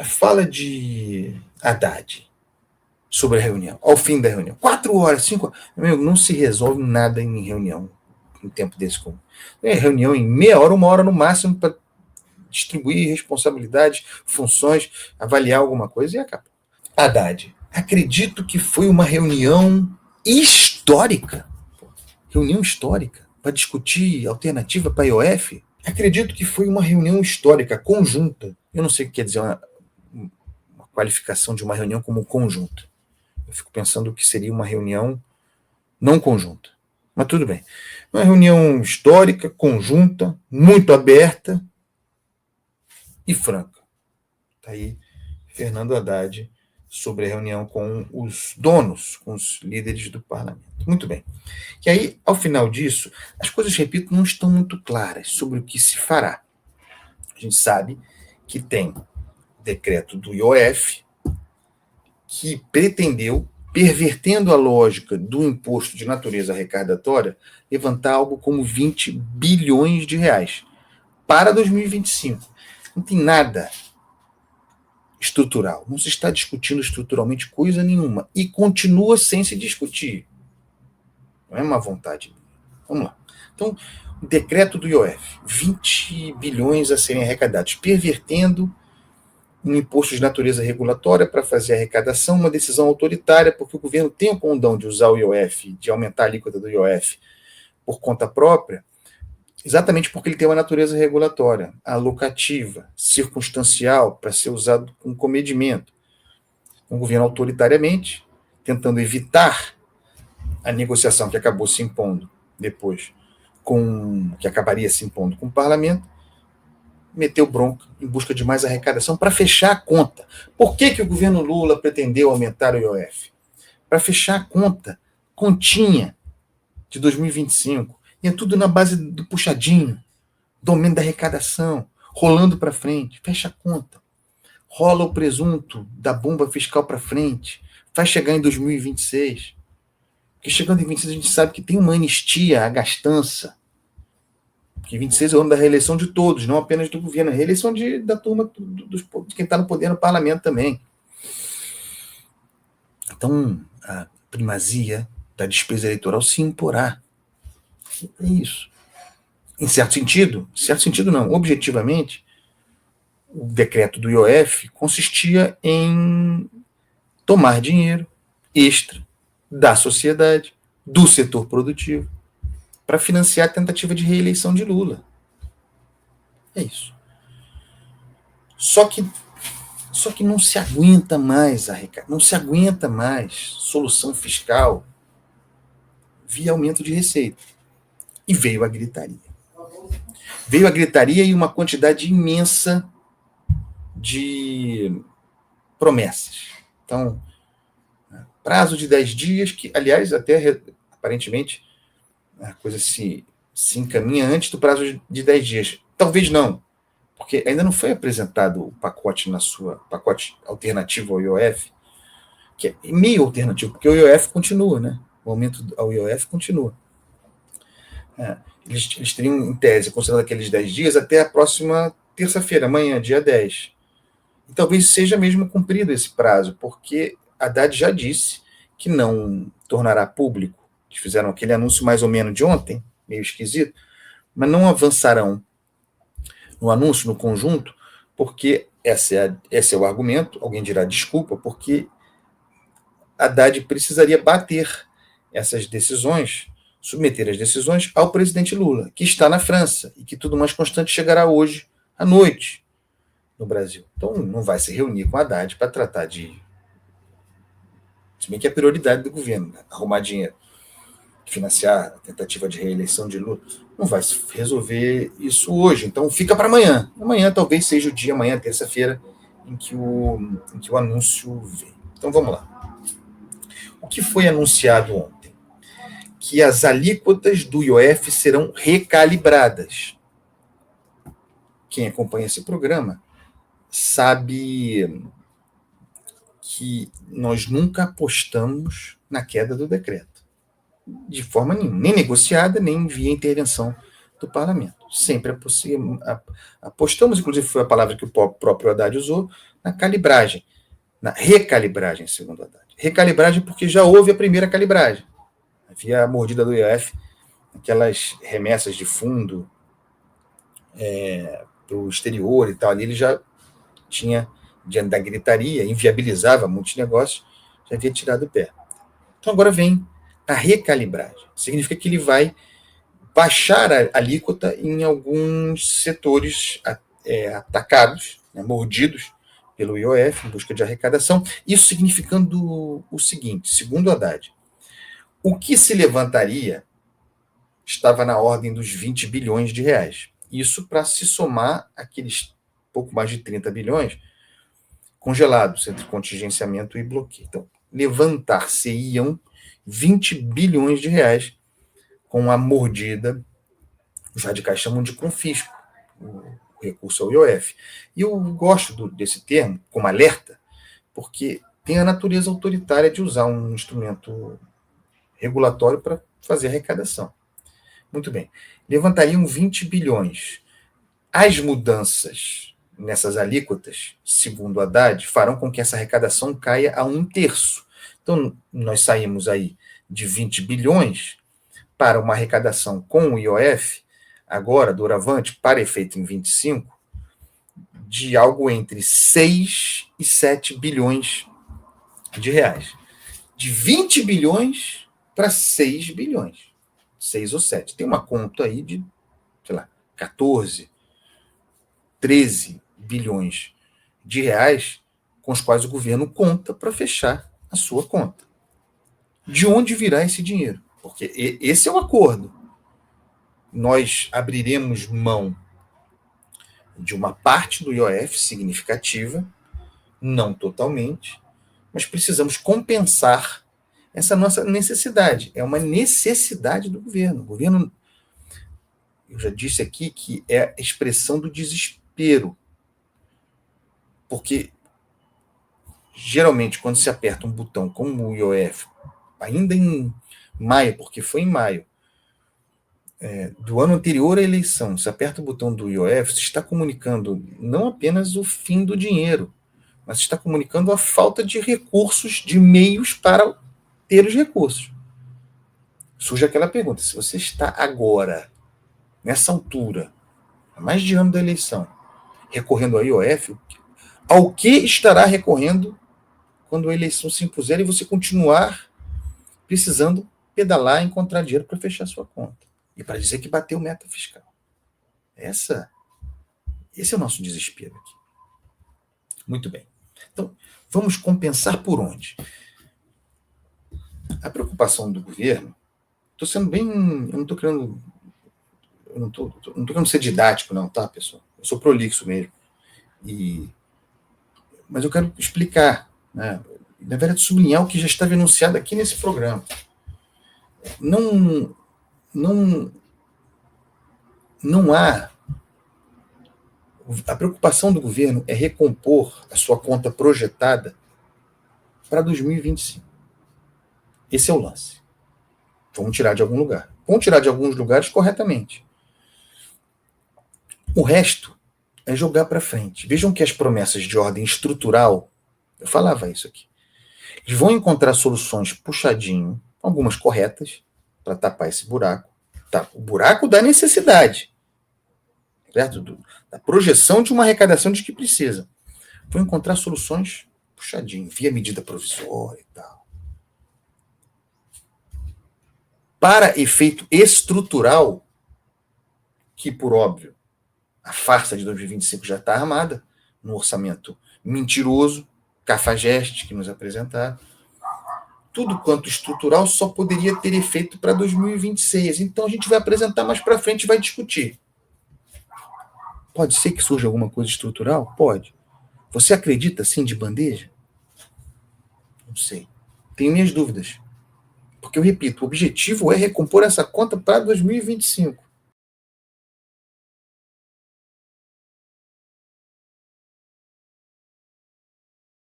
A fala de Haddad sobre a reunião, ao fim da reunião. 4 horas, 5 horas. Meu, não se resolve nada em reunião, em tempo desse como. É reunião em meia hora, 1 hora no máximo, para distribuir responsabilidades, funções, avaliar alguma coisa e acaba. Haddad, acredito que foi uma reunião histórica. Reunião histórica para discutir alternativa para a IOF. Acredito que foi uma reunião histórica, conjunta. Eu não sei o que quer dizer uma qualificação de uma reunião como conjunta. Eu fico pensando que seria uma reunião não conjunta. Mas tudo bem. Uma reunião histórica, conjunta, muito aberta e franca. Está aí Fernando Haddad sobre a reunião com os donos, com os líderes do parlamento. Muito bem. E aí, ao final disso, as coisas, repito, não estão muito claras sobre o que se fará. A gente sabe que tem o decreto do IOF que pretendeu, pervertendo a lógica do imposto de natureza arrecadatória, levantar algo como 20 bilhões de reais para 2025. Não tem nada estrutural. Não se está discutindo estruturalmente coisa nenhuma. E continua sem se discutir. Não é uma vontade. Vamos lá. Então, o decreto do IOF, 20 bilhões a serem arrecadados, pervertendo um imposto de natureza regulatória para fazer a arrecadação, uma decisão autoritária, porque o governo tem o condão de usar o IOF, de aumentar a alíquota do IOF por conta própria, exatamente porque ele tem uma natureza regulatória, alocativa, circunstancial, para ser usado com comedimento. Um governo autoritariamente, tentando evitar a negociação que acabou se impondo depois, que acabaria se impondo com o parlamento, meteu bronca em busca de mais arrecadação para fechar a conta. Por que o governo Lula pretendeu aumentar o IOF? Para fechar a continha de 2025. E é tudo na base do puxadinho, do aumento da arrecadação, rolando para frente. Fecha a conta. Rola o presunto da bomba fiscal para frente. Vai chegar em 2026. Porque chegando em 2026 a gente sabe que tem uma anistia à gastança. Que 26 é o ano da reeleição de todos, não apenas do governo, a reeleição da turma de quem está no poder no parlamento também. Então, a primazia da despesa eleitoral se imporá. É isso. Em certo sentido não, objetivamente, o decreto do IOF consistia em tomar dinheiro extra da sociedade, do setor produtivo, para financiar a tentativa de reeleição de Lula. É isso. Só que não se aguenta mais não se aguenta mais solução fiscal via aumento de receita. E veio a gritaria. Veio a gritaria e uma quantidade imensa de promessas. Então, prazo de 10 dias, que, aliás, até aparentemente a coisa se encaminha antes do prazo de 10 dias. Talvez não, porque ainda não foi apresentado o pacote pacote alternativo ao IOF, que é meio alternativo, porque o IOF continua, né? O aumento ao IOF continua. Eles teriam, em tese, considerado aqueles 10 dias até a próxima terça-feira, amanhã, dia 10. E talvez seja mesmo cumprido esse prazo, porque Haddad já disse que não tornará público. Eles fizeram aquele anúncio mais ou menos de ontem, meio esquisito, mas não avançarão no anúncio, no conjunto, porque esse é o argumento. Alguém dirá desculpa, porque Haddad precisaria bater essas decisões, submeter as decisões ao presidente Lula, que está na França, e que tudo mais constante chegará hoje à noite no Brasil. Então não vai se reunir com Haddad para tratar de... Se bem que é a prioridade do governo, né? Arrumar dinheiro, financiar a tentativa de reeleição de Lula. Não vai se resolver isso hoje, então fica para amanhã. Amanhã talvez seja o dia, amanhã, terça-feira, em que o anúncio vem. Então vamos lá. O que foi anunciado ontem? Que as alíquotas do IOF serão recalibradas. Quem acompanha esse programa sabe que nós nunca apostamos na queda do decreto. De forma nenhuma, nem negociada, nem via intervenção do parlamento. Sempre apostamos, inclusive foi a palavra que o próprio Haddad usou, na calibragem, na recalibragem, segundo Haddad. Recalibragem porque já houve a primeira calibragem. Havia a mordida do IOF, aquelas remessas de fundo para o exterior e tal, ali ele já tinha, diante da gritaria, inviabilizava muitos negócios, já havia tirado o pé. Então agora vem a recalibragem. Significa que ele vai baixar a alíquota em alguns setores atacados, mordidos pelo IOF, em busca de arrecadação. Isso significando o seguinte, segundo Haddad, o que se levantaria estava na ordem dos 20 bilhões de reais. Isso para se somar aqueles pouco mais de 30 bilhões congelados entre contingenciamento e bloqueio. Então, levantar-se-iam 20 bilhões de reais com a mordida, os radicais chamam de confisco, o recurso ao IOF. E eu gosto desse termo como alerta, porque tem a natureza autoritária de usar um instrumento regulatório para fazer arrecadação. Muito bem. Levantariam 20 bilhões. As mudanças nessas alíquotas, segundo Haddad, farão com que essa arrecadação caia a 1/3. Então, nós saímos aí de 20 bilhões para uma arrecadação com o IOF, agora, doravante, para efeito em 25, de algo entre 6 e 7 bilhões de reais. De 20 bilhões para 6 bilhões. 6 ou 7. Tem uma conta aí de, sei lá, 14, 13 bilhões de reais com os quais o governo conta para fechar a sua conta. De onde virá esse dinheiro? Porque esse é o acordo. Nós abriremos mão de uma parte do IOF significativa, não totalmente, mas precisamos compensar essa nossa necessidade. É uma necessidade do governo. O governo, eu já disse aqui, que é a expressão do desespero. Porque, geralmente, quando se aperta um botão como o IOF, ainda em maio, porque foi em maio, do ano anterior à eleição, se aperta o botão do IOF, se está comunicando não apenas o fim do dinheiro, mas está comunicando a falta de recursos, de meios para ter os recursos. Surge aquela pergunta, se você está agora, nessa altura, há mais de ano da eleição, recorrendo ao IOF, ao que estará recorrendo quando a eleição se impuser e você continuar precisando pedalar e encontrar dinheiro para fechar sua conta? E para dizer que bateu meta fiscal. Esse é o nosso desespero aqui. Muito bem. Então, vamos compensar por onde? A preocupação do governo, estou sendo bem, eu não estou querendo ser didático não, tá, pessoal? Eu sou prolixo mesmo. Mas eu quero explicar, né? Na verdade, sublinhar o que já estava enunciado aqui nesse programa. Não há. A preocupação do governo é recompor a sua conta projetada para 2025. Esse é o lance. Vamos tirar de algum lugar. Vamos tirar de alguns lugares corretamente. O resto é jogar para frente. Vejam que as promessas de ordem estrutural, eu falava isso aqui, eles vão encontrar soluções puxadinho, algumas corretas, para tapar esse buraco. Tá? O buraco da necessidade, certo? Da projeção de uma arrecadação de que precisa. Vão encontrar soluções puxadinho, via medida provisória e tal. Para efeito estrutural, que, por óbvio, a farsa de 2025 já está armada, no orçamento mentiroso, cafajeste que nos apresentaram. Tudo quanto estrutural só poderia ter efeito para 2026. Então a gente vai apresentar mais para frente e vai discutir. Pode ser que surja alguma coisa estrutural? Pode. Você acredita assim de bandeja? Não sei. Tenho minhas dúvidas. Porque eu repito, o objetivo é recompor essa conta para 2025.